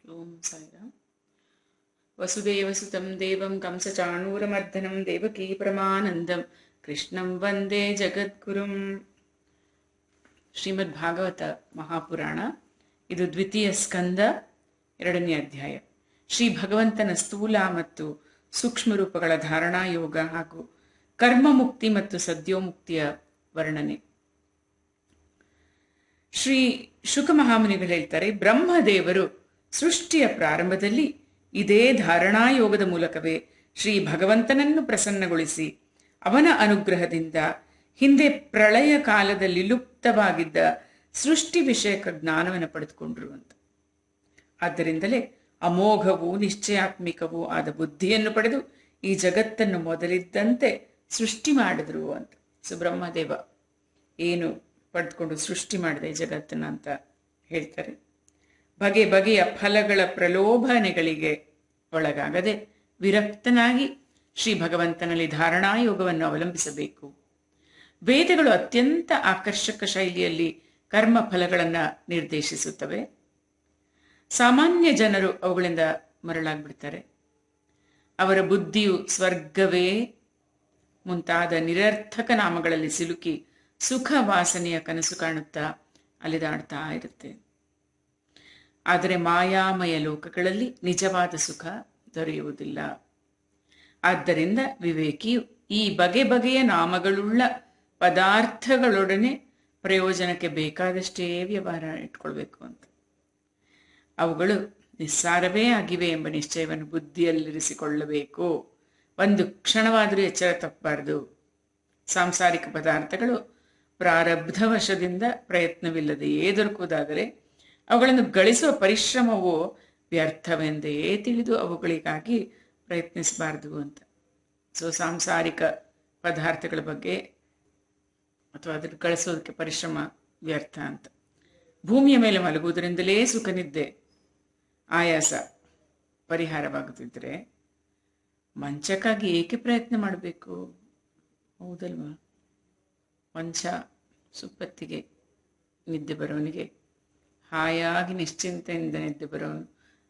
ಓಂ ಸಾಯಿರಾಮ್. ವಸುದೇವಸುತಂ ದೇವಂ ಕಂಸಚಾಣೂರಮರ್ದನಂ ದೇವಕೀ ಪರಮಾನಂದಂ ಕೃಷ್ಣಂ ವಂದೇ ಜಗದ್ಗುರುಂ. ಶ್ರೀಮದ್ ಭಾಗವತ ಮಹಾಪುರಾಣ. ಇದು ದ್ವಿತೀಯ ಸ್ಕಂದ, 2ನೇ ಅಧ್ಯಾಯ. ಶ್ರೀ ಭಗವಂತನ ಸ್ಥೂಲ ಮತ್ತು ಸೂಕ್ಷ್ಮ ರೂಪಗಳ ಧಾರಣಾ ಯೋಗ ಹಾಗೂ ಕರ್ಮ ಮುಕ್ತಿ ಮತ್ತು ಸದ್ಯೋಮುಕ್ತಿಯ ವರ್ಣನೆ. ಶ್ರೀ ಶುಕ ಮಹಾಮುನಿಗಳು ಹೇಳ್ತಾರೆ, ಬ್ರಹ್ಮದೇವರು ಸೃಷ್ಟಿಯ ಪ್ರಾರಂಭದಲ್ಲಿ ಇದೇ ಧಾರಣಾ ಯೋಗದ ಮೂಲಕವೇ ಶ್ರೀ ಭಗವಂತನನ್ನು ಪ್ರಸನ್ನಗೊಳಿಸಿ ಅವನ ಅನುಗ್ರಹದಿಂದ ಹಿಂದೆ ಪ್ರಳಯ ಕಾಲದಲ್ಲಿ ಲುಪ್ತವಾಗಿದ್ದ ಸೃಷ್ಟಿ ವಿಷಯಕ ಜ್ಞಾನವನ್ನು ಪಡೆದುಕೊಂಡ್ರು ಅಂತ. ಆದ್ದರಿಂದಲೇ ಅಮೋಘವೂ ನಿಶ್ಚಯಾತ್ಮಿಕವೂ ಆದ ಬುದ್ಧಿಯನ್ನು ಪಡೆದು ಈ ಜಗತ್ತನ್ನು ಮೊದಲಿದ್ದಂತೆ ಸೃಷ್ಟಿ ಮಾಡಿದ್ರು ಅಂತ. ಸುಬ್ರಹ್ಮದೇವ ಏನು ಪಡೆದುಕೊಂಡು ಸೃಷ್ಟಿ ಮಾಡಿದೆ ಜಗತ್ತನ್ನ ಅಂತ ಹೇಳ್ತಾರೆ. ಬಗೆ ಬಗೆಯ ಫಲಗಳ ಪ್ರಲೋಭನೆಗಳಿಗೆ ಒಳಗಾಗದೆ ವಿರಕ್ತನಾಗಿ ಶ್ರೀ ಭಗವಂತನಲ್ಲಿ ಧಾರಣಾ ಯೋಗವನ್ನು ಅವಲಂಬಿಸಬೇಕು. ವೇದಗಳು ಅತ್ಯಂತ ಆಕರ್ಷಕ ಶೈಲಿಯಲ್ಲಿ ಕರ್ಮ ಫಲಗಳನ್ನು ನಿರ್ದೇಶಿಸುತ್ತವೆ. ಸಾಮಾನ್ಯ ಜನರು ಅವುಗಳಿಂದ ಮರಳಾಗ್ಬಿಡ್ತಾರೆ. ಅವರ ಬುದ್ಧಿಯು ಸ್ವರ್ಗವೇ ಮುಂತಾದ ನಿರರ್ಥಕ ನಾಮಗಳಲ್ಲಿ ಸಿಲುಕಿ ಸುಖ ವಾಸನೆಯ ಕನಸು ಕಾಣುತ್ತಾ ಅಲೆದಾಡ್ತಾ ಇರುತ್ತೆ. ಆದರೆ ಮಾಯಾಮಯ ಲೋಕಗಳಲ್ಲಿ ನಿಜವಾದ ಸುಖ ದೊರೆಯುವುದಿಲ್ಲ. ಆದ್ದರಿಂದ ವಿವೇಕಿಯು ಈ ಬಗೆ ಬಗೆಯ ನಾಮಗಳುಳ್ಳ ಪದಾರ್ಥಗಳೊಡನೆ ಪ್ರಯೋಜನಕ್ಕೆ ಬೇಕಾದಷ್ಟೇ ವ್ಯವಹಾರ ಇಟ್ಕೊಳ್ಬೇಕು ಅಂತ. ಅವುಗಳು ನಿಸ್ಸಾರವೇ ಆಗಿವೆ ಎಂಬ ನಿಶ್ಚಯವನ್ನು ಬುದ್ಧಿಯಲ್ಲಿರಿಸಿಕೊಳ್ಳಬೇಕು. ಒಂದು ಕ್ಷಣವಾದರೂ ಎಚ್ಚರ ತಪ್ಪಬಾರದು. ಸಾಂಸಾರಿಕ ಪದಾರ್ಥಗಳು ಪ್ರಾರಬ್ಧವಶದಿಂದ ಪ್ರಯತ್ನವಿಲ್ಲದೆಯೇ ದೊರಕುವುದಾದರೆ ಅವುಗಳನ್ನು ಗಳಿಸುವ ಪರಿಶ್ರಮವು ವ್ಯರ್ಥವೆಂದೇ ತಿಳಿದು ಅವುಗಳಿಗಾಗಿ ಪ್ರಯತ್ನಿಸಬಾರದು ಅಂತ. ಸಾಂಸಾರಿಕ ಪದಾರ್ಥಗಳ ಬಗ್ಗೆ ಅಥವಾ ಅದನ್ನು ಗಳಿಸೋದಕ್ಕೆ ಪರಿಶ್ರಮ ವ್ಯರ್ಥ ಅಂತ. ಭೂಮಿಯ ಮೇಲೆ ಮಲಗುವುದರಿಂದಲೇ ಸುಖ ನಿದ್ದೆ ಆಯಾಸ ಪರಿಹಾರವಾಗುತ್ತಿದ್ರೆ ಮಂಚಕ್ಕಾಗಿ ಏಕೆ ಪ್ರಯತ್ನ ಮಾಡಬೇಕು? ಹೌದಲ್ವಾ? ಮಂಚ ಸುಪ್ಪತ್ತಿಗೆ ನಿದ್ದೆ ಬರೋನಿಗೆ, ಹಾಯಾಗಿ ನಿಶ್ಚಿಂತೆಯಿಂದ ನಿದ್ದೆ ಬರೋನು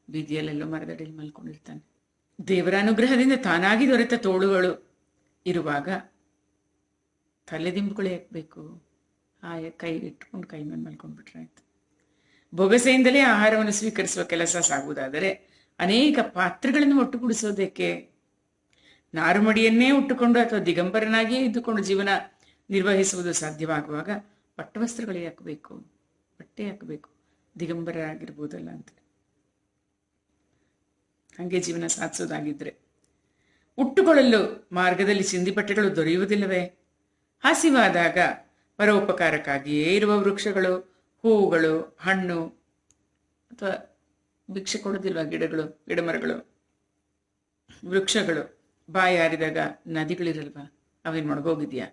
ಬೀದಿಯಲ್ಲೆಲ್ಲೋ ಮರದಡಿಯಲ್ಲಿ ಮಲ್ಕೊಂಡಿರ್ತಾನೆ. ದೇವರ ಅನುಗ್ರಹದಿಂದ ತಾನಾಗಿ ದೊರೆತ ತೋಳುಗಳು ಇರುವಾಗ ತಲೆದಿಂಬುಗಳು ಯಾಕಬೇಕು? ಕೈ ಇಟ್ಕೊಂಡು ಕೈ ಮೇಲೆ ಮಲ್ಕೊಂಡ್ಬಿಟ್ರೆ ಆಯ್ತು. ಬೊಗಸೆಯಿಂದಲೇ ಆಹಾರವನ್ನು ಸ್ವೀಕರಿಸುವ ಕೆಲಸ ಸಾಗುವುದಾದರೆ ಅನೇಕ ಪಾತ್ರೆಗಳನ್ನು ಒಟ್ಟುಗೂಡಿಸೋದಕ್ಕೆ? ನಾರುಮಡಿಯನ್ನೇ ಉಟ್ಟುಕೊಂಡು ಅಥವಾ ದಿಗಂಬರನಾಗಿಯೇ ಇದ್ದುಕೊಂಡು ಜೀವನ ನಿರ್ವಹಿಸುವುದು ಸಾಧ್ಯವಾಗುವಾಗ ಪಟ್ಟವಸ್ತ್ರಗಳು ಯಾಕಬೇಕು? ಬಟ್ಟೆ ಯಾಕಬೇಕು? ದಿಗಂಬರರಾಗಿರ್ಬೋದಲ್ಲ ಅಂತ. ಹಂಗೆ ಜೀವನ ಸಾಧಿಸೋದಾಗಿದ್ರೆ ಉಟ್ಟುಕೊಳ್ಳಲು ಮಾರ್ಗದಲ್ಲಿ ಚಿಂದಿ ಬಟ್ಟೆಗಳು ದೊರೆಯುವುದಿಲ್ಲವೇ? ಹಸಿವಾದಾಗ ಪರೋಪಕಾರಕ್ಕಾಗಿಯೇ ಇರುವ ವೃಕ್ಷಗಳು, ಹೂವುಗಳು, ಹಣ್ಣು ಅಥವಾ ಭಿಕ್ಷೆ ಕೊಡೋದಿಲ್ವ ಗಿಡಗಳು, ಗಿಡಮರಗಳು, ವೃಕ್ಷಗಳು? ಬಾಯಾರಿದಾಗ ನದಿಗಳಿರಲ್ವಾ? ಅವೇನು ಮೊಳಗೋಗಿದೆಯಾ?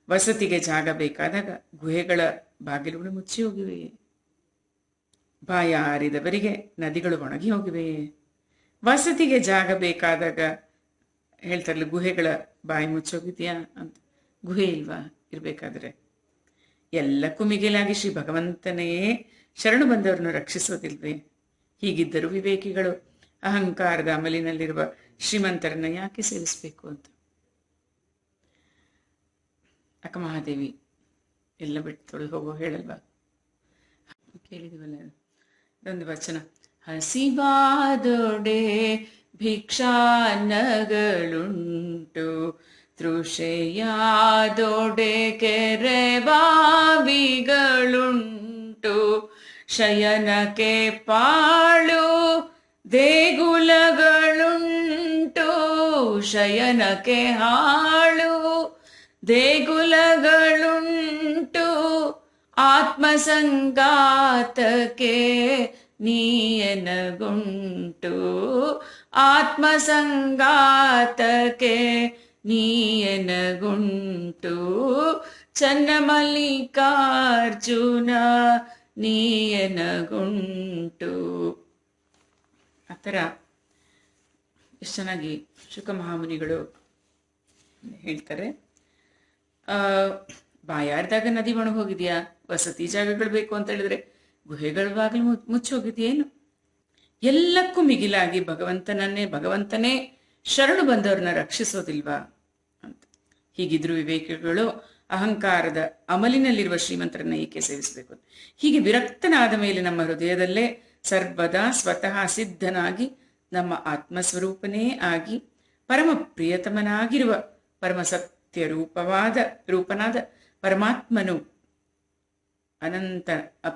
ವಸತಿಗೆ ಜಾಗ ಬೇಕಾದಾಗ ಗುಹೆಗಳ ಬಾಗಿಲುಗಳು ಮುಚ್ಚಿ ಹೋಗಿವೆಯೇ? ಬಾಯಾರಿದವರಿಗೆ ನದಿಗಳು ಒಣಗಿ ಹೋಗಿವೆಯೇ? ವಸತಿಗೆ ಜಾಗ ಬೇಕಾದಾಗ ಹೇಳ್ತಾರಲ್ಲ, ಗುಹೆಗಳ ಬಾಯಿ ಮುಚ್ಚೋಗಿದೆಯಾ ಅಂತ. ಗುಹೆ ಇಲ್ವಾ ಇರಬೇಕಾದ್ರೆ? ಎಲ್ಲಕ್ಕೂ ಮಿಗಿಲಾಗಿ ಶ್ರೀ ಭಗವಂತನೇ ಶರಣು ಬಂದವರನ್ನು ರಕ್ಷಿಸೋದಿಲ್ವೇ? ಹೀಗಿದ್ದರೂ ವಿವೇಕಿಗಳು ಅಹಂಕಾರದ ಅಮಲಿನಲ್ಲಿರುವ ಶ್ರೀಮಂತರನ್ನ ಯಾಕೆ ಸೇವಿಸಬೇಕು ಅಂತ. ಅಕ್ಕ ಮಹಾದೇವಿ ಎಲ್ಲ ಬಿಟ್ಟು ತೊಳೆದು ಹೋಗೋ ಹೇಳಲ್ವಾ? ಕೇಳಿದೀವಲ್ಲ ಇದೊಂದು ವಚನ. ಹಸಿವಾದೊಡೆ ಭಿಕ್ಷಾನಗಳುಂಟು, ತೃಷೆಯಾದೊಡೆ ಕೆರೆಬಾವಿಗಳುಂಟು, ಶಯನಕ್ಕೆ ಪಾಳು ದೇಗುಲಗಳುಂಟು, ಶಯನಕ್ಕೆ ಹಾಳು ದೇಗುಲಗಳುಂಟು, ಆತ್ಮಸಂಗಾತಕ್ಕೆ ನೀಯನಗುಂಟು, ಆತ್ಮಸಂಗಾತಕ್ಕೆ ನೀಯನಗುಂಟು, ಚನ್ನಮಲ್ಲಿಕಾರ್ಜುನ ನೀಯನಗುಂಟು. ಆ ಥರ ಎಷ್ಟು ಚೆನ್ನಾಗಿ ಶುಕ ಮಹಾಮುನಿಗಳು ಹೇಳ್ತಾರೆ. ಬಾಯಾರಿದಾಗ ನದಿ ಒಣಗಿ ಹೋಗಿದೆಯಾ? ವಸತಿ ಜಾಗಗಳು ಬೇಕು ಅಂತ ಹೇಳಿದ್ರೆ ಗುಹೆಗಳ ಬಾಗಿಲು ಮುಚ್ಚೋಗಿದೆಯೇನು? ಎಲ್ಲಕ್ಕೂ ಮಿಗಿಲಾಗಿ ಭಗವಂತನೇ ಶರಣು ಬಂದವ್ರನ್ನ ರಕ್ಷಿಸೋದಿಲ್ವಾ ಅಂತ. ಹೀಗಿದ್ರು ವಿವೇಕಿಗಳು ಅಹಂಕಾರದ ಅಮಲಿನಲ್ಲಿರುವ ಶ್ರೀಮಂತರನ್ನ ಏಕೆ ಸೇವಿಸಬೇಕು? ಹೀಗೆ ವಿರಕ್ತನಾದ ಮೇಲೆ ನಮ್ಮ ಹೃದಯದಲ್ಲೇ ಸರ್ವದಾ ಸ್ವತಃ ಸಿದ್ಧನಾಗಿ ನಮ್ಮ ಆತ್ಮಸ್ವರೂಪನೇ ಆಗಿ ಪರಮ ಪ್ರಿಯತಮನಾಗಿರುವ ಪರಮ ಸತ್ಯ ರೂಪನಾದ ಪರಮಾತ್ಮನು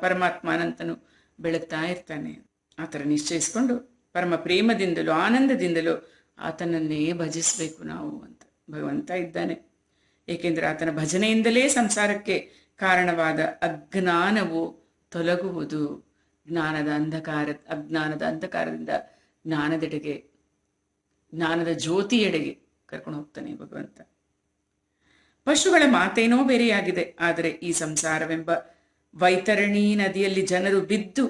ಪರಮಾತ್ಮ ಅನಂತನು ಬೆಳಗ್ತಾ ಇರ್ತಾನೆ. ಆತರ ನಿಶ್ಚಯಿಸ್ಕೊಂಡು ಪರಮ ಪ್ರೇಮದಿಂದಲೂ ಆನಂದದಿಂದಲೂ ಆತನನ್ನೇ ಭಜಿಸ್ಬೇಕು ನಾವು ಅಂತ ಭಗವಂತ ಇದ್ದಾನೆ. ಏಕೆಂದ್ರೆ ಆತನ ಭಜನೆಯಿಂದಲೇ ಸಂಸಾರಕ್ಕೆ ಕಾರಣವಾದ ಅಜ್ಞಾನವು ತೊಲಗುವುದು. ಅಜ್ಞಾನದ ಅಂಧಕಾರದಿಂದ ಜ್ಞಾನದೆಡೆಗೆ, ಜ್ಞಾನದ ಜ್ಯೋತಿಯೆಡೆಗೆ ಕರ್ಕೊಂಡು ಹೋಗ್ತಾನೆ ಭಗವಂತ. ಪಶುಗಳ ಮಾತೇನೋ ಬೇರೆಯಾಗಿದೆ. ಆದರೆ ಈ ಸಂಸಾರವೆಂಬ ವೈತರಣಿ ನದಿಯಲ್ಲಿ ಜನರು ಬಿದ್ದು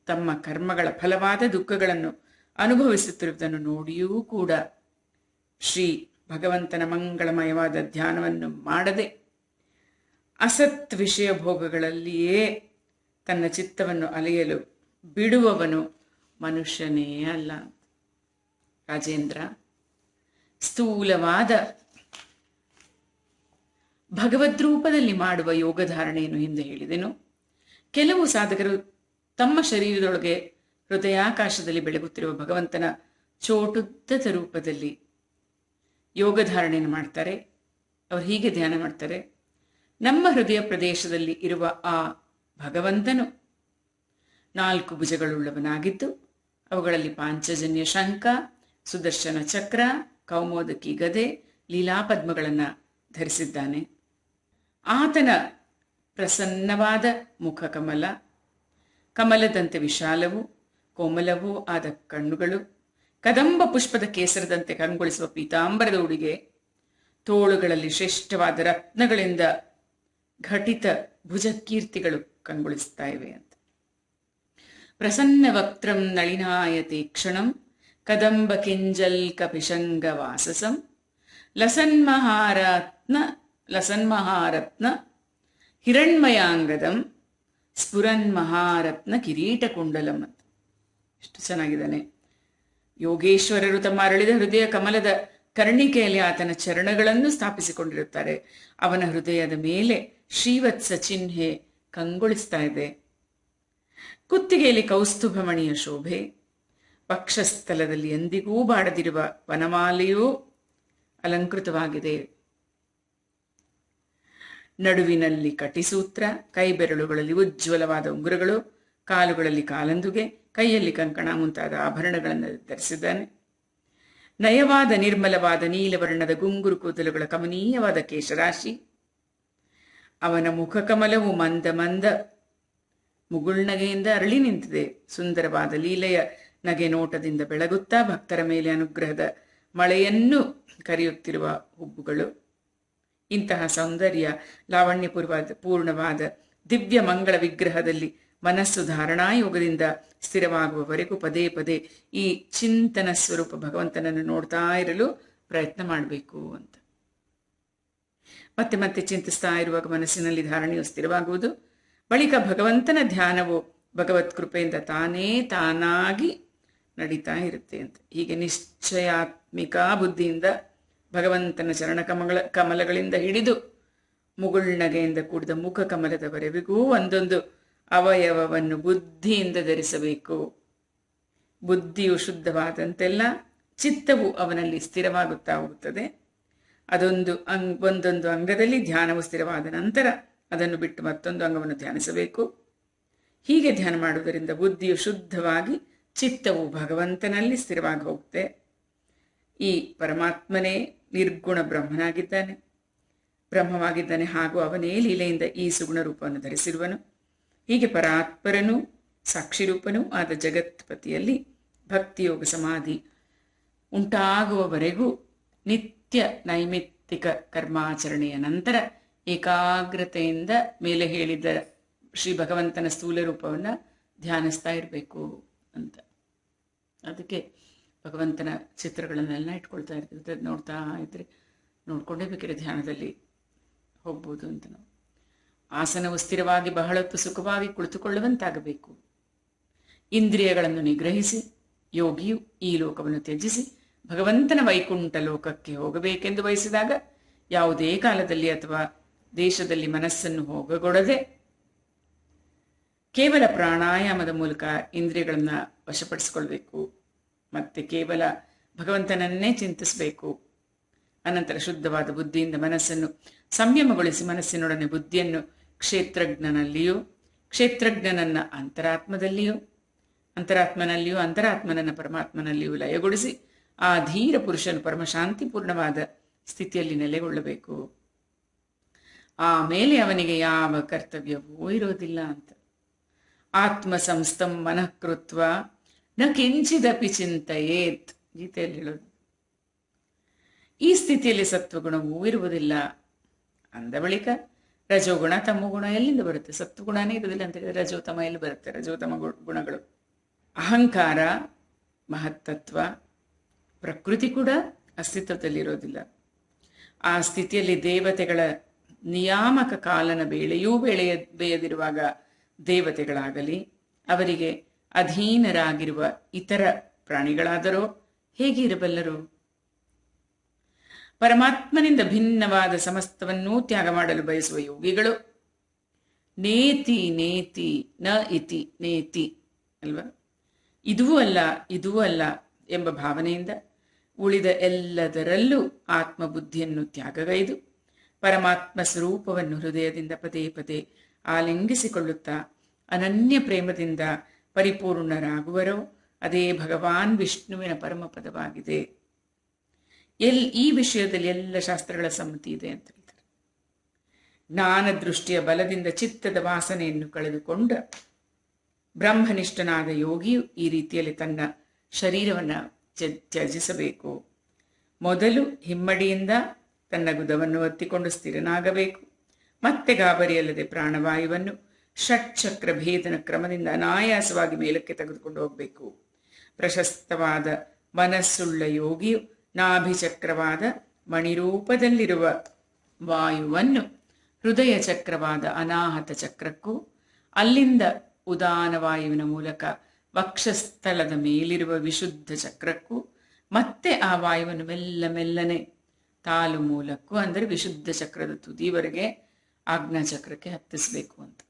ತಮ್ಮ ಕರ್ಮಗಳ ಫಲವಾದ ದುಃಖಗಳನ್ನು ಅನುಭವಿಸುತ್ತಿರುವುದನ್ನು ನೋಡಿಯೂ ಕೂಡ ಶ್ರೀ ಭಗವಂತನ ಮಂಗಳಮಯವಾದ ಧ್ಯಾನವನ್ನು ಮಾಡದೆ ಅಸತ್ ವಿಷಯ ಭೋಗಗಳಲ್ಲಿಯೇ ತನ್ನ ಚಿತ್ತವನ್ನು ಅಲೆಯಲು ಬಿಡುವವನು ಮನುಷ್ಯನೇ ಅಲ್ಲ. ರಾಜೇಂದ್ರ, ಸ್ಥೂಲವಾದ ಭಗವದ್ರೂಪದಲ್ಲಿ ಮಾಡುವ ಯೋಗಧಾರಣೆಯನ್ನು ಹಿಂದೆ ಹೇಳಿದೆನು. ಕೆಲವು ಸಾಧಕರು ತಮ್ಮ ಶರೀರದೊಳಗೆ ಹೃದಯಾಕಾಶದಲ್ಲಿ ಬೆಳಗುತ್ತಿರುವ ಭಗವಂತನ ಚೋಟುದ್ದದ ರೂಪದಲ್ಲಿ ಯೋಗಧಾರಣೆಯನ್ನು ಮಾಡ್ತಾರೆ. ಅವರು ಹೀಗೆ ಧ್ಯಾನ ಮಾಡ್ತಾರೆ: ನಮ್ಮ ಹೃದಯ ಪ್ರದೇಶದಲ್ಲಿ ಇರುವ ಆ ಭಗವಂತನು 4 ಭುಜಗಳುಳ್ಳವನಾಗಿದ್ದು ಅವುಗಳಲ್ಲಿ ಪಾಂಚಜನ್ಯ ಶಂಖ, ಸುದರ್ಶನ ಚಕ್ರ, ಕೌಮೋದಕಿ ಗದೆ, ಲೀಲಾಪದ್ಮಗಳನ್ನು ಧರಿಸಿದ್ದಾನೆ. ಆತನ ಪ್ರಸನ್ನವಾದ ಮುಖ ಕಮಲದಂತೆ ವಿಶಾಲವೂ ಕೋಮಲವೂ ಆದ ಕಣ್ಣುಗಳು, ಕದಂಬ ಪುಷ್ಪದ ಕೇಸರದಂತೆ ಕಂಗೊಳಿಸುವ ಪೀತಾಂಬರದ ಉಡುಗೆ, ತೋಳುಗಳಲ್ಲಿ ಶ್ರೇಷ್ಠವಾದ ರತ್ನಗಳಿಂದ ಘಟಿತ ಭುಜಕೀರ್ತಿಗಳು ಕಂಗೊಳಿಸ್ತಾ ಇವೆ ಅಂತ. ಪ್ರಸನ್ನ ವಕ್ತ್ರಂ ನಳಿನಾಯತೆ ಕ್ಷಣಂ ಕದಂಬ ಕಿಂಜಲ್ ಕಪಿಶಂಗ ವಾಸಸಂ ಲಸನ್ಮಹಾರತ್ನ ಹಿರಣ್ಮಯಾಂಗದಂ ಸ್ಫುರನ್ ಮಹಾರತ್ನ ಕಿರೀಟ ಕುಂಡಲಂ ಅಂತ. ಎಷ್ಟು ಚೆನ್ನಾಗಿದ್ದಾನೆ. ಯೋಗೇಶ್ವರರು ತಮ್ಮ ಅರಳಿದ ಹೃದಯ ಕಮಲದ ಕರ್ಣಿಕೆಯಲ್ಲಿ ಆತನ ಚರಣಗಳನ್ನು ಸ್ಥಾಪಿಸಿಕೊಂಡಿರುತ್ತಾರೆ. ಅವನ ಹೃದಯದ ಮೇಲೆ ಶ್ರೀವತ್ಸ ಚಿಹ್ನೆ ಕಂಗೊಳಿಸ್ತಾ ಇದೆ. ಕುತ್ತಿಗೆಯಲ್ಲಿ ಕೌಸ್ತುಭಮಣಿಯ ಶೋಭೆ, ಪಕ್ಷಸ್ಥಲದಲ್ಲಿ ಎಂದಿಗೂ ಬಾಡದಿರುವ ವನಮಾಲೆಯೂ ಅಲಂಕೃತವಾಗಿದೆ. ನಡುವಿನಲ್ಲಿ ಕಟಿಸೂತ್ರ, ಕೈಬೆರಳುಗಳಲ್ಲಿ ಉಜ್ವಲವಾದ ಉಂಗುರಗಳು, ಕಾಲುಗಳಲ್ಲಿ ಕಾಲಂದುಗೆ, ಕೈಯಲ್ಲಿ ಕಂಕಣ ಮುಂತಾದ ಆಭರಣಗಳನ್ನು ಧರಿಸಿದ್ದಾನೆ. ನಯವಾದ ನಿರ್ಮಲವಾದ ನೀಲವರ್ಣದ ಗುಂಗುರು ಕೂದಲುಗಳ ಕಮನೀಯವಾದ ಕೇಶರಾಶಿ. ಅವನ ಮುಖಕಮಲವು ಮಂದ ಮುಗುಳ್ನಗೆಯಿಂದ ಅರಳಿ ನಿಂತಿದೆ. ಸುಂದರವಾದ ಲೀಲೆಯ ನಗೆ ನೋಟದಿಂದ ಬೆಳಗುತ್ತಾ ಭಕ್ತರ ಮೇಲೆ ಅನುಗ್ರಹದ ಮಳೆಯನ್ನು ಕರೆಯುತ್ತಿರುವ ಹುಬ್ಬುಗಳು. ಇಂತಹ ಸೌಂದರ್ಯ ಪೂರ್ಣವಾದ ದಿವ್ಯ ಮಂಗಳ ವಿಗ್ರಹದಲ್ಲಿ ಮನಸ್ಸು ಧಾರಣಾಯೋಗದಿಂದ ಸ್ಥಿರವಾಗುವವರೆಗೂ ಪದೇ ಪದೇ ಈ ಚಿಂತನ ಸ್ವರೂಪ ಭಗವಂತನನ್ನು ನೋಡ್ತಾ ಇರಲು ಪ್ರಯತ್ನ ಮಾಡಬೇಕು ಅಂತ. ಮತ್ತೆ ಮತ್ತೆ ಚಿಂತಿಸ್ತಾ ಇರುವಾಗ ಮನಸ್ಸಿನಲ್ಲಿ ಧಾರಣೆಯು ಸ್ಥಿರವಾಗುವುದು. ಬಳಿಕ ಭಗವಂತನ ಧ್ಯಾನವು ಭಗವತ್ ಕೃಪೆಯಿಂದ ತಾನಾಗಿ ನಡೀತಾ ಇರುತ್ತೆ ಅಂತ. ಹೀಗೆ ನಿಶ್ಚಯಾತ್ಮಿಕ ಬುದ್ಧಿಯಿಂದ ಭಗವಂತನ ಕಮಲಗಳಿಂದ ಹಿಡಿದು ಮುಗುಳ್ನಗೆಯಿಂದ ಕೂಡಿದ ಮುಖ ಕಮಲದವರೆವಿಗೂ ಒಂದೊಂದು ಅವಯವವನ್ನು ಬುದ್ಧಿಯಿಂದ ಧರಿಸಬೇಕು. ಬುದ್ಧಿಯು ಶುದ್ಧವಾದಂತೆಲ್ಲ ಚಿತ್ತವು ಅವನಲ್ಲಿ ಸ್ಥಿರವಾಗುತ್ತಾ ಹೋಗುತ್ತದೆ. ಒಂದೊಂದು ಅಂಗದಲ್ಲಿ ಧ್ಯಾನವು ಸ್ಥಿರವಾದ ನಂತರ ಅದನ್ನು ಬಿಟ್ಟು ಮತ್ತೊಂದು ಅಂಗವನ್ನು ಧ್ಯಾನಿಸಬೇಕು. ಹೀಗೆ ಧ್ಯಾನ ಮಾಡುವುದರಿಂದ ಬುದ್ಧಿಯು ಶುದ್ಧವಾಗಿ ಚಿತ್ತವು ಭಗವಂತನಲ್ಲಿ ಸ್ಥಿರವಾಗಿ ಹೋಗುತ್ತೆ. ಈ ಪರಮಾತ್ಮನೇ ನಿರ್ಗುಣ ಬ್ರಹ್ಮವಾಗಿದ್ದಾನೆ ಹಾಗೂ ಅವನೇ ಲೀಲೆಯಿಂದ ಈ ಸುಗುಣ ರೂಪವನ್ನು ಧರಿಸಿರುವನು. ಹೀಗೆ ಪರಾತ್ಪರನೂ ಸಾಕ್ಷಿರೂಪನೂ ಆದ ಜಗತ್ಪತಿಯಲ್ಲಿ ಭಕ್ತಿಯೋಗ ಸಮಾಧಿ ಉಂಟಾಗುವವರೆಗೂ ನಿತ್ಯ ನೈಮಿತ್ತಿಕ ಕರ್ಮಾಚರಣೆಯ ನಂತರ ಏಕಾಗ್ರತೆಯಿಂದ ಮೇಲೆ ಹೇಳಿದ ಶ್ರೀ ಭಗವಂತನ ಸ್ಥೂಲ ರೂಪವನ್ನು ಧ್ಯಾನಿಸ್ತಾ ಇರಬೇಕು ಅಂತ. ಅದಕ್ಕೆ ಭಗವಂತನ ಚಿತ್ರಗಳನ್ನೆಲ್ಲ ಇಟ್ಕೊಳ್ತಾ ಇರ್ತೀವಿ. ನೋಡ್ತಾ ಇದ್ರೆ ನೋಡ್ಕೊಂಡೇ ಬೇಕಿದ್ರೆ ಧ್ಯಾನದಲ್ಲಿ ಹೋಗ್ಬೋದು ಅಂತ. ನಾವು ಆಸನವು ಸ್ಥಿರವಾಗಿ ಬಹಳೊತ್ತು ಸುಖವಾಗಿ ಕುಳಿತುಕೊಳ್ಳುವಂತಾಗಬೇಕು. ಇಂದ್ರಿಯಗಳನ್ನು ನಿಗ್ರಹಿಸಿ ಯೋಗಿಯು ಈ ಲೋಕವನ್ನು ತ್ಯಜಿಸಿ ಭಗವಂತನ ವೈಕುಂಠ ಲೋಕಕ್ಕೆ ಹೋಗಬೇಕೆಂದು ಬಯಸಿದಾಗ ಯಾವುದೇ ಕಾಲದಲ್ಲಿ ಅಥವಾ ದೇಶದಲ್ಲಿ ಮನಸ್ಸನ್ನು ಹೋಗಗೊಡದೆ ಕೇವಲ ಪ್ರಾಣಾಯಾಮದ ಮೂಲಕ ಇಂದ್ರಿಯಗಳನ್ನ ವಶಪಡಿಸಿಕೊಳ್ಬೇಕು. ಮತ್ತೆ ಕೇವಲ ಭಗವಂತನನ್ನೇ ಚಿಂತಿಸಬೇಕು. ಅನಂತರ ಶುದ್ಧವಾದ ಬುದ್ಧಿಯಿಂದ ಮನಸ್ಸನ್ನು ಸಂಯಮಗೊಳಿಸಿ ಮನಸ್ಸಿನೊಡನೆ ಬುದ್ಧಿಯನ್ನು ಕ್ಷೇತ್ರಜ್ಞನಲ್ಲಿಯೂ ಕ್ಷೇತ್ರಜ್ಞನನ್ನ ಅಂತರಾತ್ಮನಲ್ಲಿಯೂ ಅಂತರಾತ್ಮನನ್ನ ಪರಮಾತ್ಮನಲ್ಲಿಯೂ ಲಯಗೊಳಿಸಿ ಆ ಧೀರ ಪುರುಷನು ಪರಮಶಾಂತಿಪೂರ್ಣವಾದ ಸ್ಥಿತಿಯಲ್ಲಿ ನೆಲೆಗೊಳ್ಳಬೇಕು. ಆಮೇಲೆ ಅವನಿಗೆ ಯಾವ ಕರ್ತವ್ಯವೂ ಇರೋದಿಲ್ಲ ಅಂತ. ಆತ್ಮ ಸಂಸ್ಥಂ ಮನಃಕೃತ್ವ ನ ಕಿಂಚಿದಪಿ ಚಿಂತೆಯೇತ್, ಗೀತೆಯಲ್ಲಿ ಹೇಳೋದು. ಈ ಸ್ಥಿತಿಯಲ್ಲಿ ಸತ್ವಗುಣವೂ ಇರುವುದಿಲ್ಲ. ಅಂದ ಬಳಿಕ ರಜೋಗುಣ ತಮೋಗುಣ ಎಲ್ಲಿಂದ ಬರುತ್ತೆ? ಸತ್ವಗುಣನೇ ಇರುವುದಿಲ್ಲ ಅಂತ ಹೇಳಿದ್ರೆ ರಜೋತಮ ಎಲ್ಲಿ ಬರುತ್ತೆ? ರಜೋತಮ ಗುಣಗಳು, ಅಹಂಕಾರ, ಮಹತ್ತತ್ವ, ಪ್ರಕೃತಿ ಕೂಡ ಅಸ್ತಿತ್ವದಲ್ಲಿರೋದಿಲ್ಲ. ಆ ಸ್ಥಿತಿಯಲ್ಲಿ ದೇವತೆಗಳ ನಿಯಾಮಕ ಕಾಲನ ಬೇಳೆಯೂ ಬೇಯದಿರುವಾಗ ದೇವತೆಗಳಾಗಲಿ ಅವರಿಗೆ ಅಧೀನರಾಗಿರುವ ಇತರ ಪ್ರಾಣಿಗಳಾದರೋ ಹೇಗೆ ಇರಬಲ್ಲರು? ಪರಮಾತ್ಮನಿಂದ ಭಿನ್ನವಾದ ಸಮಸ್ತವನ್ನೂ ತ್ಯಾಗ ಮಾಡಲು ಬಯಸುವ ಯೋಗಿಗಳು ನೇತಿ ನೇತಿ ನ ಇತಿ ನೇತಿ ಅಲ್ವಾ, ಇದೂ ಅಲ್ಲ ಎಂಬ ಭಾವನೆಯಿಂದ ಉಳಿದ ಎಲ್ಲದರಲ್ಲೂ ಆತ್ಮಬುದ್ಧಿಯನ್ನು ತ್ಯಾಗಗೈದು ಪರಮಾತ್ಮ ಸ್ವರೂಪವನ್ನು ಹೃದಯದಿಂದ ಪದೇ ಪದೇ ಆಲಿಂಗಿಸಿಕೊಳ್ಳುತ್ತಾ ಅನನ್ಯ ಪ್ರೇಮದಿಂದ ಪರಿಪೂರ್ಣರಾಗುವರೋ ಅದೇ ಭಗವಾನ್ ವಿಷ್ಣುವಿನ ಪರಮಪದವಾಗಿದೆ. ಈ ವಿಷಯದಲ್ಲಿ ಎಲ್ಲ ಶಾಸ್ತ್ರಗಳ ಸಮ್ಮತಿ ಇದೆ ಅಂತ ಹೇಳ್ತಾರೆ. ಜ್ಞಾನ ದೃಷ್ಟಿಯ ಬಲದಿಂದ ಚಿತ್ತದ ವಾಸನೆಯನ್ನು ಕಳೆದುಕೊಂಡ ಬ್ರಹ್ಮನಿಷ್ಠನಾದ ಯೋಗಿಯು ಈ ರೀತಿಯಲ್ಲಿ ತನ್ನ ಶರೀರವನ್ನು ತ್ಯಜಿಸಬೇಕು. ಮೊದಲು ಹಿಮ್ಮಡಿಯಿಂದ ತನ್ನ ಗುದವನ್ನು ಒತ್ತಿಕೊಂಡು ಸ್ಥಿರನಾಗಬೇಕು. ಮತ್ತೆ ಗಾಬರಿಯಲ್ಲದೆ ಪ್ರಾಣವಾಯುವನ್ನು ಷಟ್ಚಕ್ರ ಭೇದನ ಕ್ರಮದಿಂದ ಅನಾಯಾಸವಾಗಿ ಮೇಲಕ್ಕೆ ತೆಗೆದುಕೊಂಡು ಹೋಗಬೇಕು. ಪ್ರಶಸ್ತವಾದ ಮನಸ್ಸುಳ್ಳ ಯೋಗಿಯು ನಾಭಿಚಕ್ರವಾದ ಮಣಿರೂಪದಲ್ಲಿರುವ ವಾಯುವನ್ನು ಹೃದಯ ಚಕ್ರವಾದ ಅನಾಹತ ಚಕ್ರಕ್ಕೂ ಅಲ್ಲಿಂದ ಉದಾನ ವಾಯುವಿನ ಮೂಲಕ ವಕ್ಷಸ್ಥಳದ ಮೇಲಿರುವ ವಿಶುದ್ಧ ಚಕ್ರಕ್ಕೂ ಮತ್ತೆ ಆ ವಾಯುವನ್ನು ಮೆಲ್ಲನೆ ತಾಲು ಮೂಲಕ್ಕೂ ಅಂದರೆ ವಿಶುದ್ಧ ಚಕ್ರದ ತುದಿವರೆಗೆ ಆಜ್ಞಾಚಕ್ರಕ್ಕೆ ಹತ್ತಿಸಬೇಕು ಅಂತ.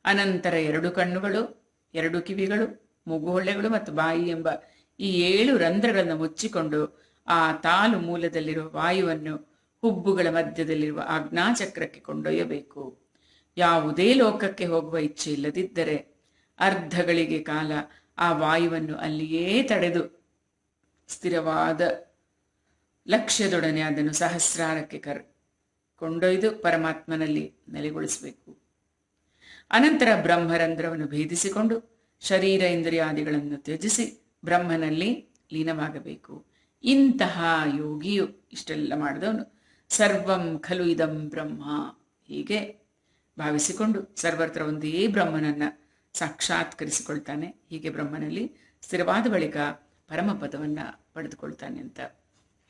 ಅನಂತರ 2 ಕಣ್ಣುಗಳು, 2 ಕಿವಿಗಳು, ಮೂಗುಹೊಳ್ಳೆಗಳು ಮತ್ತು ಬಾಯಿ ಎಂಬ ಈ 7 ರಂಧ್ರಗಳನ್ನು ಮುಚ್ಚಿಕೊಂಡು ಆ ತಾಲು ಮೂಲದಲ್ಲಿರುವ ವಾಯುವನ್ನು ಹುಬ್ಬುಗಳ ಮಧ್ಯದಲ್ಲಿರುವ ಆಜ್ಞಾಚಕ್ರಕ್ಕೆ ಕೊಂಡೊಯ್ಯಬೇಕು. ಯಾವುದೇ ಲೋಕಕ್ಕೆ ಹೋಗುವ ಇಚ್ಛೆ ಇಲ್ಲದಿದ್ದರೆ ಅರ್ಧಗಳಿಗೆ ಕಾಲ ಆ ವಾಯುವನ್ನು ಅಲ್ಲಿಯೇ ತಡೆದು ಸ್ಥಿರವಾದ ಲಕ್ಷ್ಯದೊಡನೆ ಅದನ್ನು ಸಹಸ್ರಾರಕ್ಕೆ ಕೊಂಡೊಯ್ದು ಪರಮಾತ್ಮನಲ್ಲಿ ನೆಲೆಗೊಳಿಸಬೇಕು. ಅನಂತರ ಬ್ರಹ್ಮರಂಧ್ರವನ್ನು ಭೇದಿಸಿಕೊಂಡು ಶರೀರ ಇಂದ್ರಿಯಾದಿಗಳನ್ನು ತ್ಯಜಿಸಿ ಬ್ರಹ್ಮನಲ್ಲಿ ಲೀನವಾಗಬೇಕು. ಇಂತಹ ಯೋಗಿಯು ಇಷ್ಟೆಲ್ಲ ಮಾಡಿದವನು ಸರ್ವಂ ಖಲು ಇದಂ ಬ್ರಹ್ಮ ಹೀಗೆ ಭಾವಿಸಿಕೊಂಡು ಸರ್ವತ್ರ ಒಂದೇ ಬ್ರಹ್ಮನನ್ನ ಸಾಕ್ಷಾತ್ಕರಿಸಿಕೊಳ್ತಾನೆ. ಹೀಗೆ ಬ್ರಹ್ಮನಲ್ಲಿ ಸ್ಥಿರವಾದ ಬಳಿಕ ಪರಮಪದವನ್ನ ಪಡೆದುಕೊಳ್ತಾನೆ ಅಂತ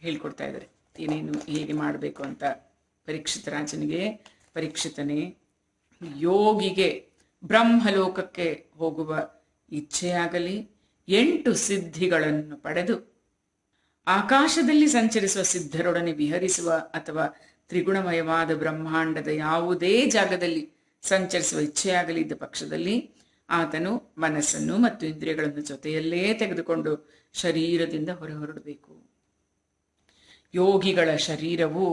ಹೇಳ್ಕೊಡ್ತಾ ಇದ್ದಾರೆ. ಏನೇನು ಹೇಗೆ ಮಾಡಬೇಕು ಅಂತ ಪರೀಕ್ಷಿತ ರಾಜನಿಗೆ, ಪರೀಕ್ಷಿತನೇ ಯೋಗಿಗೆ ಬ್ರಹ್ಮಲೋಕಕ್ಕೆ ಹೋಗುವ ಇಚ್ಛೆಯಾಗಲಿ 8 ಸಿದ್ಧಿಗಳನ್ನು ಪಡೆದು ಆಕಾಶದಲ್ಲಿ ಸಂಚರಿಸುವ ಸಿದ್ಧರೊಡನೆ ವಿಹರಿಸುವ ಅಥವಾ ತ್ರಿಗುಣಮಯವಾದ ಬ್ರಹ್ಮಾಂಡದ ಯಾವುದೇ ಜಾಗದಲ್ಲಿ ಸಂಚರಿಸುವ ಇಚ್ಛೆಯಾಗಲಿ ಇದ್ದ ಪಕ್ಷದಲ್ಲಿ ಆತನು ಮನಸ್ಸನ್ನು ಮತ್ತು ಇಂದ್ರಿಯಗಳನ್ನು ಜೊತೆಯಲ್ಲೇ ತೆಗೆದುಕೊಂಡು ಶರೀರದಿಂದ ಹೊರಹೊರಡಬೇಕು. ಯೋಗಿಗಳ ಶರೀರವು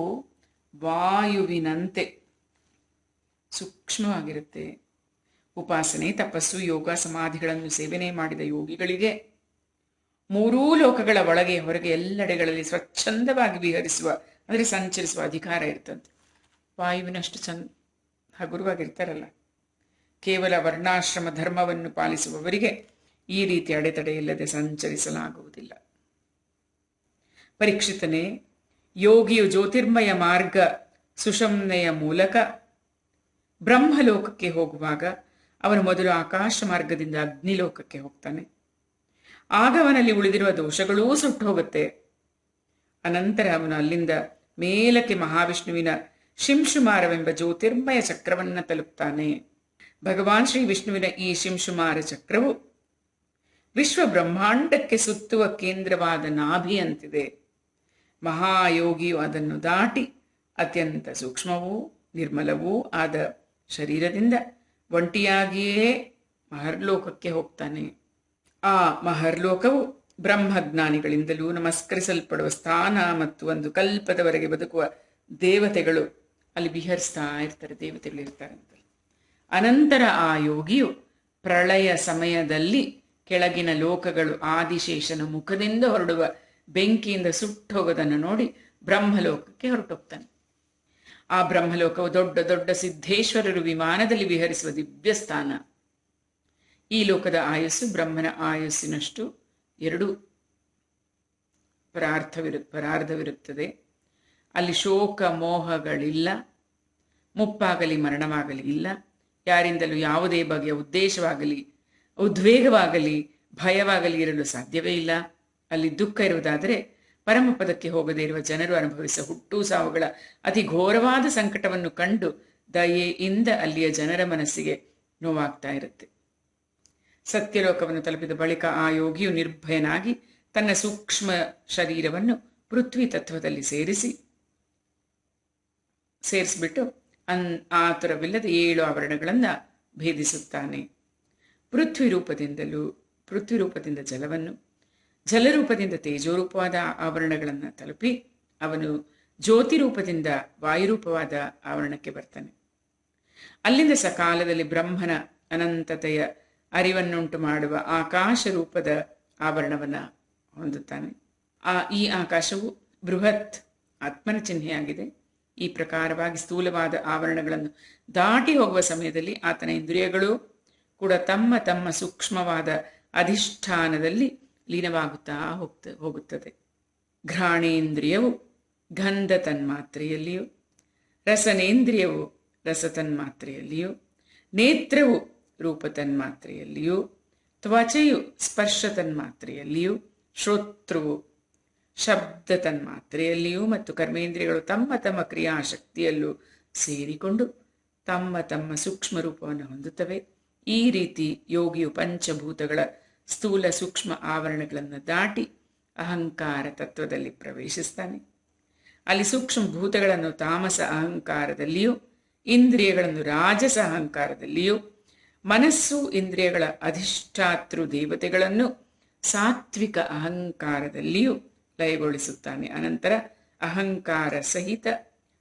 ವಾಯುವಿನಂತೆ ಸೂಕ್ಷ್ಮವಾಗಿರುತ್ತೆ. ಉಪಾಸನೆ, ತಪಸ್ಸು, ಯೋಗ, ಸಮಾಧಿಗಳನ್ನು ಸೇವನೆ ಮಾಡಿದ ಯೋಗಿಗಳಿಗೆ 3 ಲೋಕಗಳ ಒಳಗೆ ಹೊರಗೆ ಎಲ್ಲೆಡೆಗಳಲ್ಲಿ ಸ್ವಚ್ಛಂದವಾಗಿ ವಿಹರಿಸುವ ಅಂದರೆ ಸಂಚರಿಸುವ ಅಧಿಕಾರ ಇರ್ತಂತೆ. ವಾಯುವಿನಷ್ಟು ಹಗುರವಾಗಿರ್ತಾರಲ್ಲ. ಕೇವಲ ವರ್ಣಾಶ್ರಮ ಧರ್ಮವನ್ನು ಪಾಲಿಸುವವರಿಗೆ ಈ ರೀತಿ ಅಡೆತಡೆ ಇಲ್ಲದೆ ಸಂಚರಿಸಲಾಗುವುದಿಲ್ಲ. ಪರೀಕ್ಷಿತನೇ, ಯೋಗಿಯು ಜ್ಯೋತಿರ್ಮಯ ಮಾರ್ಗ ಸುಷಮ್ನೆಯ ಮೂಲಕ ಬ್ರಹ್ಮಲೋಕಕ್ಕೆ ಹೋಗುವಾಗ ಅವನು ಮೊದಲು ಆಕಾಶ ಮಾರ್ಗದಿಂದ ಅಗ್ನಿಲೋಕಕ್ಕೆ ಹೋಗ್ತಾನೆ. ಆಗ ಅವನಲ್ಲಿ ಉಳಿದಿರುವ ದೋಷಗಳೂ ಸುಟ್ಟು ಹೋಗುತ್ತೆ. ಅನಂತರ ಅವನು ಅಲ್ಲಿಂದ ಮೇಲಕ್ಕೆ ಮಹಾವಿಷ್ಣುವಿನ ಶಿಂಶುಮಾರವೆಂಬ ಜ್ಯೋತಿರ್ಮಯ ಚಕ್ರವನ್ನ ತಲುಪ್ತಾನೆ. ಭಗವಾನ್ ಶ್ರೀ ವಿಷ್ಣುವಿನ ಈ ಶಿಂಶುಮಾರ ಚಕ್ರವು ವಿಶ್ವ ಬ್ರಹ್ಮಾಂಡಕ್ಕೆ ಸುತ್ತುವ ಕೇಂದ್ರವಾದ ನಾಭಿ ಅಂತಿದೆ. ಮಹಾಯೋಗಿಯು ಅದನ್ನು ದಾಟಿ ಅತ್ಯಂತ ಸೂಕ್ಷ್ಮವೂ ನಿರ್ಮಲವೂ ಆದ ಶರೀರದಿಂದ ಒಂಟಿಯಾಗಿಯೇ ಮಹರ್ಲೋಕಕ್ಕೆ ಹೋಗ್ತಾನೆ. ಆ ಮಹರ್ಲೋಕವು ಬ್ರಹ್ಮಜ್ಞಾನಿಗಳಿಂದಲೂ ನಮಸ್ಕರಿಸಲ್ಪಡುವ ಸ್ಥಾನ ಮತ್ತು ಒಂದು ಕಲ್ಪದವರೆಗೆ ಬದುಕುವ ದೇವತೆಗಳು ಅಲ್ಲಿ ವಿಹರಿಸ್ತಾ ಇರ್ತಾರೆ, ದೇವತೆಗಳು ಇರ್ತಾರಂತೆ. ಅನಂತರ ಆ ಯೋಗಿಯು ಪ್ರಳಯ ಸಮಯದಲ್ಲಿ ಕೆಳಗಿನ ಲೋಕಗಳು ಆದಿಶೇಷನ ಮುಖದಿಂದ ಹೊರಡುವ ಬೆಂಕಿಯಿಂದ ಸುಟ್ಟೋಗೋದನ್ನು ನೋಡಿ ಬ್ರಹ್ಮಲೋಕಕ್ಕೆ ಹೊರಟೋಗ್ತಾನೆ. ಆ ಬ್ರಹ್ಮಲೋಕವು ದೊಡ್ಡ ದೊಡ್ಡ ಸಿದ್ಧೇಶ್ವರರು ವಿಮಾನದಲ್ಲಿ ವಿಹರಿಸುವ ದಿವ್ಯ ಸ್ಥಾನ. ಈ ಲೋಕದ ಆಯಸ್ಸು ಬ್ರಹ್ಮನ ಆಯಸ್ಸಿನಷ್ಟು 2 ಪರಾರ್ಧವಿರುತ್ತದೆ. ಅಲ್ಲಿ ಶೋಕ ಮೋಹಗಳಿಲ್ಲ, ಮುಪ್ಪಾಗಲಿ ಮರಣವಾಗಲಿ ಇಲ್ಲ. ಯಾರಿಂದಲೂ ಯಾವುದೇ ಬಗೆಯ ಉದ್ದೇಶವಾಗಲಿ ಉದ್ವೇಗವಾಗಲಿ ಭಯವಾಗಲಿ ಇರಲು ಸಾಧ್ಯವೇ ಇಲ್ಲ. ಅಲ್ಲಿ ದುಃಖ ಇರುವುದಾದರೆ ಪರಮಪದಕ್ಕೆ ಹೋಗದೇ ಇರುವ ಜನರು ಅನುಭವಿಸುವ ಹುಟ್ಟು ಸಾವುಗಳ ಅತಿ ಘೋರವಾದ ಸಂಕಟವನ್ನು ಕಂಡು ದಯೆಯಿಂದ ಅಲ್ಲಿಯ ಜನರ ಮನಸ್ಸಿಗೆ ನೋವಾಗ್ತಾ ಇರುತ್ತೆ. ಸತ್ಯಲೋಕವನ್ನು ತಲುಪಿದ ಬಳಿಕ ಆ ಯೋಗಿಯು ನಿರ್ಭಯನಾಗಿ ತನ್ನ ಸೂಕ್ಷ್ಮ ಶರೀರವನ್ನು ಪೃಥ್ವಿ ತತ್ವದಲ್ಲಿ ಸೇರಿಸಿಬಿಟ್ಟು ಆತುರವಿಲ್ಲದೆ 7 ಆವರಣಗಳನ್ನು ಭೇದಿಸುತ್ತಾನೆ. ಪೃಥ್ವಿ ರೂಪದಿಂದ ಜಲವನ್ನು, ಜಲರೂಪದಿಂದ ತೇಜೋರೂಪವಾದ ಆವರಣಗಳನ್ನು ತಲುಪಿ ಅವನು ಜ್ಯೋತಿ ರೂಪದಿಂದ ವಾಯುರೂಪವಾದ ಆವರಣಕ್ಕೆ ಬರ್ತಾನೆ. ಅಲ್ಲಿಂದ ಸಕಾಲದಲ್ಲಿ ಬ್ರಹ್ಮನ ಅನಂತತೆಯ ಅರಿವನ್ನುಂಟು ಮಾಡುವ ಆಕಾಶ ರೂಪದ ಆವರಣವನ್ನು ಹೊಂದುತ್ತಾನೆ. ಈ ಆಕಾಶವು ಬೃಹತ್ ಆತ್ಮನ ಚಿಹ್ನೆಯಾಗಿದೆ. ಈ ಪ್ರಕಾರವಾಗಿ ಸ್ಥೂಲವಾದ ಆವರಣಗಳನ್ನು ದಾಟಿ ಹೋಗುವ ಸಮಯದಲ್ಲಿ ಆತನ ಇಂದ್ರಿಯಗಳು ಕೂಡ ತಮ್ಮ ತಮ್ಮ ಸೂಕ್ಷ್ಮವಾದ ಅಧಿಷ್ಠಾನದಲ್ಲಿ ಲೀನವಾಗುತ್ತಾ ಹೋಗುತ್ತದೆ. ಘ್ರಾಣೇಂದ್ರಿಯವು ಗಂಧ ತನ್ಮಾತ್ರೆಯಲ್ಲಿಯೂ, ರಸನೇಂದ್ರಿಯವು ರಸತನ್ಮಾತ್ರೆಯಲ್ಲಿಯೂ, ನೇತ್ರವು ರೂಪ ತನ್ಮಾತ್ರೆಯಲ್ಲಿಯೂ, ತ್ವಚೆಯು ಸ್ಪರ್ಶ ತನ್ಮಾತ್ರೆಯಲ್ಲಿಯೂ, ಶ್ರೋತೃವು ಶಬ್ದ ತನ್ಮಾತ್ರೆಯಲ್ಲಿಯೂ ಮತ್ತು ಕರ್ಮೇಂದ್ರಿಯಗಳು ತಮ್ಮ ತಮ್ಮ ಕ್ರಿಯಾಶಕ್ತಿಯಲ್ಲೂ ಸೇರಿಕೊಂಡು ತಮ್ಮ ತಮ್ಮ ಸೂಕ್ಷ್ಮ ರೂಪವನ್ನು ಹೊಂದುತ್ತವೆ. ಈ ರೀತಿ ಯೋಗಿಯು ಪಂಚಭೂತಗಳ ಸ್ಥೂಲ ಸೂಕ್ಷ್ಮ ಆವರಣಗಳನ್ನು ದಾಟಿ ಅಹಂಕಾರ ತತ್ವದಲ್ಲಿ ಪ್ರವೇಶಿಸ್ತಾನೆ. ಅಲ್ಲಿ ಸೂಕ್ಷ್ಮ ಭೂತಗಳನ್ನು ತಾಮಸ ಅಹಂಕಾರದಲ್ಲಿಯೂ, ಇಂದ್ರಿಯಗಳನ್ನು ರಾಜಸ ಅಹಂಕಾರದಲ್ಲಿಯೂ, ಮನಸ್ಸು ಇಂದ್ರಿಯಗಳ ಅಧಿಷ್ಠಾತೃ ದೇವತೆಗಳನ್ನು ಸಾತ್ವಿಕ ಅಹಂಕಾರದಲ್ಲಿಯೂ ಲಯಗೊಳಿಸುತ್ತಾನೆ. ಅನಂತರ ಅಹಂಕಾರ ಸಹಿತ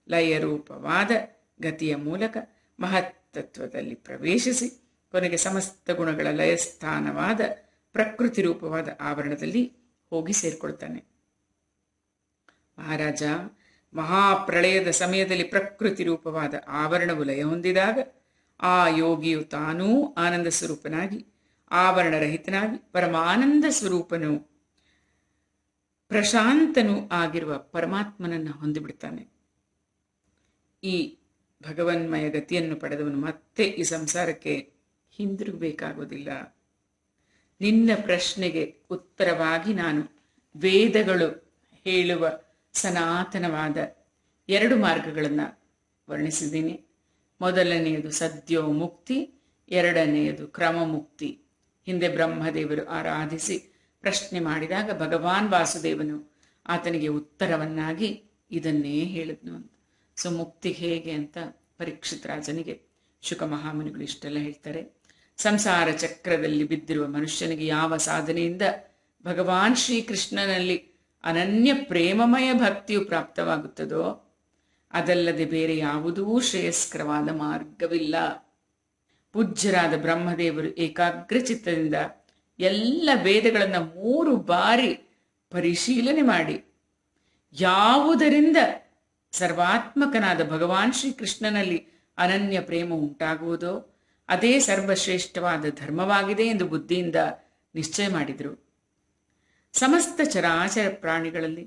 ಲಯರೂಪವಾದ ಗತಿಯ ಮೂಲಕ ಮಹತ್ತತ್ವದಲ್ಲಿ ಪ್ರವೇಶಿಸಿ ಕೊನೆಗೆ ಸಮಸ್ತ ಗುಣಗಳ ಲಯಸ್ಥಾನವಾದ ಪ್ರಕೃತಿ ರೂಪವಾದ ಆವರಣದಲ್ಲಿ ಹೋಗಿ ಸೇರ್ಕೊಳ್ತಾನೆ. ಮಹಾರಾಜ, ಮಹಾಪ್ರಳಯದ ಸಮಯದಲ್ಲಿ ಪ್ರಕೃತಿ ರೂಪವಾದ ಆವರಣವು ಲಯ ಹೊಂದಿದಾಗ ಆ ಯೋಗಿಯು ತಾನೂ ಆನಂದ ಸ್ವರೂಪನಾಗಿ ಆವರಣರಹಿತನಾಗಿ ಪರಮಾನಂದ ಸ್ವರೂಪನು ಪ್ರಶಾಂತನೂ ಆಗಿರುವ ಪರಮಾತ್ಮನನ್ನು ಹೊಂದಿಬಿಡ್ತಾನೆ. ಈ ಭಗವನ್ಮಯ ಗತಿಯನ್ನು ಪಡೆದವನು ಮತ್ತೆ ಈ ಸಂಸಾರಕ್ಕೆ ಹಿಂದಿರುಗಬೇಕಾಗುವುದಿಲ್ಲ. ನಿನ್ನ ಪ್ರಶ್ನೆಗೆ ಉತ್ತರವಾಗಿ ನಾನು ವೇದಗಳು ಹೇಳುವ ಸನಾತನವಾದ 2 ಮಾರ್ಗಗಳನ್ನು ವರ್ಣಿಸಿದ್ದೀನಿ. ಮೊದಲನೆಯದು ಸದ್ಯೋ ಮುಕ್ತಿ, ಎರಡನೆಯದು ಕ್ರಮ ಮುಕ್ತಿ. ಹಿಂದೆ ಬ್ರಹ್ಮದೇವರು ಆರಾಧಿಸಿ ಪ್ರಶ್ನೆ ಮಾಡಿದಾಗ ಭಗವಾನ್ ವಾಸುದೇವನು ಆತನಿಗೆ ಉತ್ತರವನ್ನಾಗಿ ಇದನ್ನೇ ಹೇಳಿದ್ನು ಅಂತ. ಸೊ ಮುಕ್ತಿ ಹೇಗೆ ಅಂತ ಪರೀಕ್ಷಿತ್ ರಾಜನಿಗೆ ಶುಕ ಮಹಾಮುನಿಗಳು ಇಷ್ಟೆಲ್ಲ ಹೇಳ್ತಾರೆ. ಸಂಸಾರ ಚಕ್ರದಲ್ಲಿ ಬಿದ್ದಿರುವ ಮನುಷ್ಯನಿಗೆ ಯಾವ ಸಾಧನೆಯಿಂದ ಭಗವಾನ್ ಶ್ರೀಕೃಷ್ಣನಲ್ಲಿ ಅನನ್ಯ ಪ್ರೇಮಮಯ ಭಕ್ತಿಯು ಪ್ರಾಪ್ತವಾಗುತ್ತದೋ ಅದಲ್ಲದೆ ಬೇರೆ ಯಾವುದೂ ಶ್ರೇಯಸ್ಕರವಾದ ಮಾರ್ಗವಿಲ್ಲ. ಪೂಜ್ಯರಾದ ಬ್ರಹ್ಮದೇವರು ಏಕಾಗ್ರ ಚಿತ್ತದಿಂದ ಎಲ್ಲ ವೇದಗಳನ್ನು 3 ಬಾರಿ ಪರಿಶೀಲನೆ ಮಾಡಿ ಯಾವುದರಿಂದ ಸರ್ವಾತ್ಮಕನಾದ ಭಗವಾನ್ ಶ್ರೀಕೃಷ್ಣನಲ್ಲಿ ಅನನ್ಯ ಪ್ರೇಮ ಉಂಟಾಗುವುದೋ ಅದೇ ಸರ್ವಶ್ರೇಷ್ಠವಾದ ಧರ್ಮವಾಗಿದೆ ಎಂದು ಬುದ್ಧಿಯಿಂದ ನಿಶ್ಚಯ ಮಾಡಿದರು. ಸಮಸ್ತ ಚರಾಚರ ಪ್ರಾಣಿಗಳಲ್ಲಿ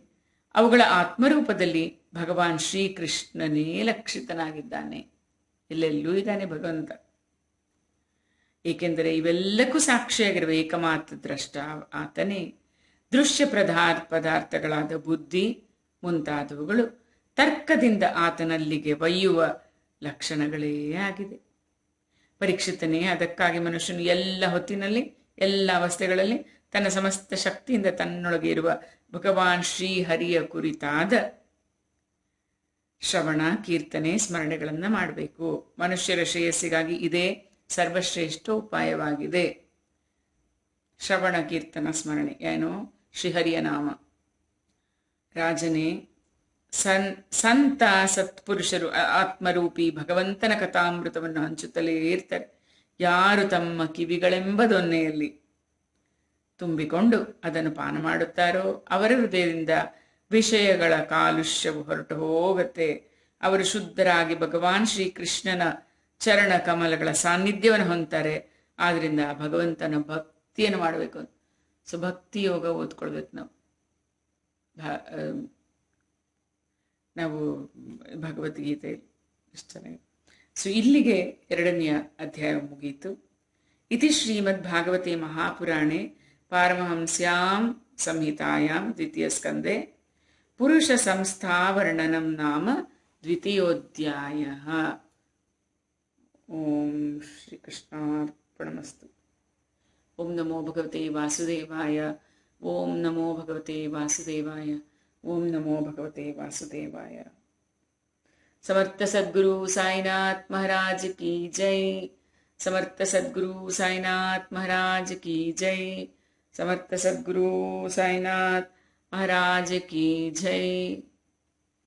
ಅವುಗಳ ಆತ್ಮರೂಪದಲ್ಲಿ ಭಗವಾನ್ ಶ್ರೀಕೃಷ್ಣನೇ ಲಕ್ಷಿತನಾಗಿದ್ದಾನೆ. ಎಲ್ಲೆಲ್ಲೂ ಇದ್ದಾನೆ ಭಗವಂತ. ಏಕೆಂದರೆ ಇವೆಲ್ಲಕ್ಕೂ ಸಾಕ್ಷಿಯಾಗಿರುವ ಏಕಮಾತ್ರ ದ್ರಷ್ಟ ಆತನೇ. ದೃಶ್ಯ ಪದಾರ್ಥಗಳಾದ ಬುದ್ಧಿ ಮುಂತಾದವುಗಳು ತರ್ಕದಿಂದ ಆತನಲ್ಲಿಗೆ ಒಯ್ಯುವ ಲಕ್ಷಣಗಳೇ ಆಗಿದೆ. ಪರೀಕ್ಷಿತನೇ ಅದಕ್ಕಾಗಿ ಮನುಷ್ಯನು ಎಲ್ಲ ಹೊತ್ತಿನಲ್ಲಿ ಎಲ್ಲ ಅವಸ್ಥೆಗಳಲ್ಲಿ ತನ್ನ ಸಮಸ್ತ ಶಕ್ತಿಯಿಂದ ತನ್ನೊಳಗೆ ಇರುವ ಭಗವಾನ್ ಶ್ರೀಹರಿಯ ಕುರಿತಾದ ಶ್ರವಣ, ಕೀರ್ತನೆ, ಸ್ಮರಣೆಗಳನ್ನು ಮಾಡಬೇಕು. ಮನುಷ್ಯರ ಶ್ರೇಯಸ್ಸಿಗಾಗಿ ಇದೇ ಸರ್ವಶ್ರೇಷ್ಠ ಉಪಾಯವಾಗಿದೆ. ಶ್ರವಣ, ಕೀರ್ತನ, ಸ್ಮರಣೆ ಏನು? ಶ್ರೀಹರಿಯ ನಾಮ. ರಾಜನೇ, ಸಂತ ಸತ್ಪುರುಷರು ಆತ್ಮರೂಪಿ ಭಗವಂತನ ಕಥಾಮೃತವನ್ನು ಹಂಚುತ್ತಲೇ ಇರ್ತಾರೆ. ಯಾರು ತಮ್ಮ ಕಿವಿಗಳೆಂಬ ದೊನ್ನೆಯಲ್ಲಿ ತುಂಬಿಕೊಂಡು ಅದನ್ನು ಪಾನ ಮಾಡುತ್ತಾರೋ ಅವರ ಹೃದಯದಿಂದ ವಿಷಯಗಳ ಕಾಲುಷ್ಯವು ಹೊರಟು ಹೋಗುತ್ತೆ. ಅವರು ಶುದ್ಧರಾಗಿ ಭಗವಾನ್ ಶ್ರೀಕೃಷ್ಣನ ಚರಣ ಕಮಲಗಳ ಸಾನ್ನಿಧ್ಯವನ್ನು ಹೊಂದ್ತಾರೆ. ಆದ್ರಿಂದ ಭಗವಂತನ ಭಕ್ತಿಯನ್ನು ಮಾಡಬೇಕು. ಸೊ ಭಕ್ತಿ ಯೋಗ ಓದ್ಕೊಳ್ಬೇಕು ನಾವು ಭಗವದ್ಗೀತೆ ಇಷ್ಟನೇ. ಸೊ ಇಲ್ಲಿಗೆ 2ನೇ ಅಧ್ಯಾಯ ಮುಗಿಯಿತು. ಇತಿ ಶ್ರೀಮದ್ ಭಾಗವತೆ ಮಹಾಪುರಾಣೆ ಪಾರಮಹಂಸ್ಯಾಂ ಸಂಹಿತಾಯಾಂ 2ಯ ಸ್ಕಂದೆ ಪುರುಷ ಸಂಸ್ಥಾವರ್ಣನಂ ನಾಮ 2ಯೋಧ್ಯಾಯಃ. ಓಂ ಶ್ರೀಕೃಷ್ಣಾರ್ಪಣಮಸ್ತು. ಓಂ ನಮೋ ಭಗವತೆ ವಾಸುದೇವಾಯ. ಓಂ ನಮೋ ಭಗವತೆ ವಾಸುದೇವಾಯ. ಓಂ ನಮೋ ಭಗವತೆ ವಾಸುದೇವಾಯ. ಸಮರ್ಥ ಸದ್ಗುರು ಸಾಯಿನಾಥ್ ಮಹಾರಾಜ್ ಕಿ ಜೈ. ಸಮರ್ಥ ಸದ್ಗುರು ಸಾಯಿನಾಥ್ ಮಹಾರಾಜ್ ಕಿ ಜೈ. ಸಮರ್ಥ ಸದ್ಗುರು ಸಾಯಿನಾಥ್ ಮಹಾರಾಜ್ ಕಿ ಜೈ.